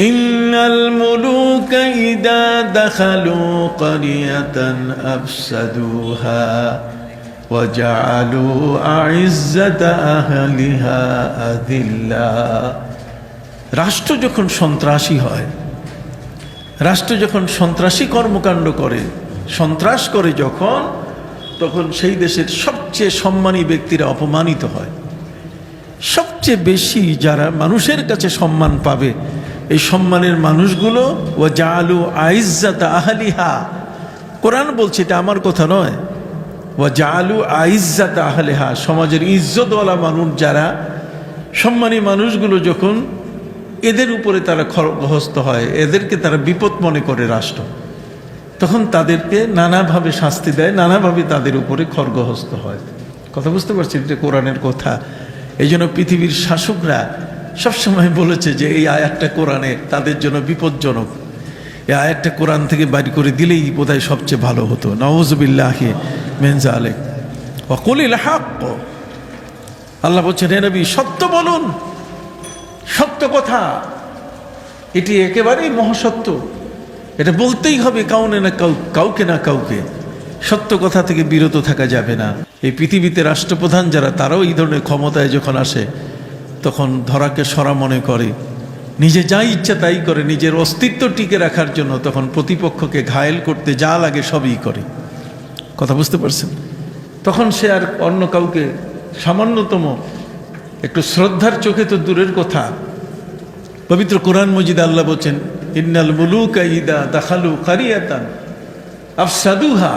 ইন্নাল মুলুকা ইদা দাখালু ক্বরিয়াতান আফসাদুহা ওয়া জাআলু আইজ্জাতা আহলিহা আযিল্লা। রাষ্ট্র যখন সন্ত্রাসী হয়, রাষ্ট্র যখন সন্ত্রাসী কর্মকাণ্ড করে, সন্ত্রাস করে যখন, তখন সেই দেশের সবচেয়ে সম্মানী ব্যক্তিরা অপমানিত হয়। সবচেয়ে বেশি যারা মানুষের কাছে সম্মান পাবে, এই সম্মানের মানুষগুলো ওয়া জাআলু আইজ্জাতা আহলিহা, কোরআন বলছে, এটা আমার কথা নয়, ওয়া জাআলু আইজ্জাতা আহলিহা, সমাজের ইজ্জতওয়ালা মানুষ যারা, সম্মানী মানুষগুলো যখন এদের উপরে তারা খড়গহস্ত হয়, এদেরকে তারা বিপদ মনে করে রাষ্ট্র, তখন তাদেরকে নানাভাবে শাস্তি দেয়, নানাভাবে তাদের উপরে খড়গহস্ত হয়। কথা বুঝতে পারছেন? এটা কোরআনের কথা। এই জন্য পৃথিবীর শাসকরা সবসময় বলেছে যে এই আয়াতটা কোরআনে তাদের জন্য বিপজ্জনক, এই আয়াতটা কোরআন থেকে বাড়ি করে দিলেই বোধহয় সবচেয়ে ভালো হতো। নাউযুবিল্লাহি মিন যালিক। ওয়া কুলিল হক, আল্লাহ বলছেন, হে নবী সত্য বলুন, সত্য কথা, এটি একেবারেই মহাসত্য, এটা বলতেই হবে কাউকে না কাউকে, সত্য কথা থেকে বিরত থাকা যাবে না। এই পৃথিবীতে রাষ্ট্রপ্রধান যারা, তারাও এই ধরনের ক্ষমতায় যখন আসে, তখন ধরাকে সরা মনে করে, নিজে যা ইচ্ছা তাই করে, নিজের অস্তিত্ব টিকে রাখার জন্য তখন প্রতিপক্ষকে ঘায়েল করতে যা লাগে সবই করে। কথা বুঝতে পারছেন? তখন সে আর অন্য কাউকে সামান্যতম একটু শ্রদ্ধার চোখে তো দূরের কথা। পবিত্র কোরআন মজিদে আল্লাহ বলছেন, ইন্নাল মুলুকা ইদা দাখালু ক্বরিয়াতান আফসাদুহা,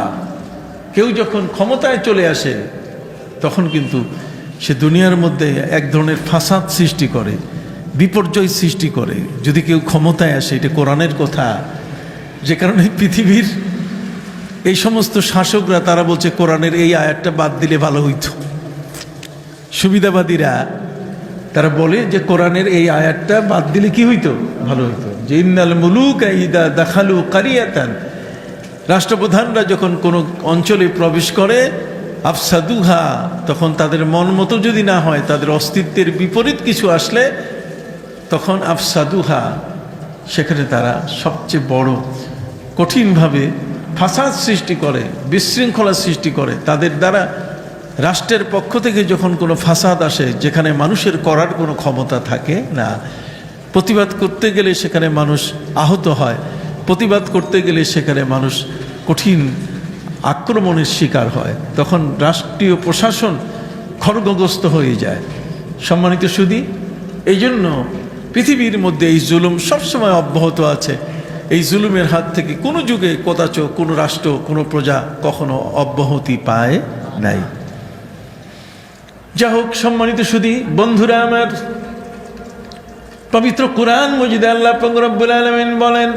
কেউ যখন ক্ষমতায় চলে আসে তখন কিন্তু সে দুনিয়ার মধ্যে এক ধরনের ফাসাদ সৃষ্টি করে, বিপর্যয় সৃষ্টি করে। যদি কেউ ক্ষমতায় আসে, এটা কোরআনের কথা। যে কারণে পৃথিবীর এই সমস্ত শাসকরা তারা বলছে কোরআনের এই আয়াতটা বাদ দিলে ভালো হইতো। সুবিধাবাদীরা তারা বলে যে কোরআনের এই আয়াতটা বাদ দিলে কি হইতো? ভালো হইতো। যে ইন্নাল মুলুকা ইদা দাখালু ক্বরিয়াতান, রাষ্ট্রপ্রধানরা যখন কোনো অঞ্চলে প্রবেশ করে, আফসাদুহা, তখন তাদের মন মতো যদি না হয়, তাদের অস্তিত্বের বিপরীত কিছু আসলে, তখন আফসাদুহা, সেখানে তারা সবচেয়ে বড় কঠিনভাবে ফাসাদ সৃষ্টি করে, বিশৃঙ্খলা সৃষ্টি করে। তাদের দ্বারা রাষ্ট্রের পক্ষ থেকে যখন কোনো ফাসাদ আসে, যেখানে মানুষের করার কোনো ক্ষমতা থাকে না, প্রতিবাদ করতে গেলে সেখানে মানুষ আহত হয়, প্রতিবাদ করতে গেলে সেখানে মানুষ কঠিন আক্রমণের শিকার হয়, তখন রাষ্ট্রীয় প্রশাসন খড়গগ্রস্ত হয়ে যায়। সম্মানিত সুধী, এই জন্য পৃথিবীর মধ্যে এই জুলুম সবসময় অব্যাহত আছে। এই জুলুমের হাত থেকে কোনো যুগে কদাচ কোনো রাষ্ট্র, কোনো প্রজা কখনো অব্যাহতি পায় নাই। যা হোক, সম্মানিত সুধী, বন্ধুরা আমার, পবিত্র কোরআন মজিদে আল্লাহ পাক রব্বুল আলামিন বলেন,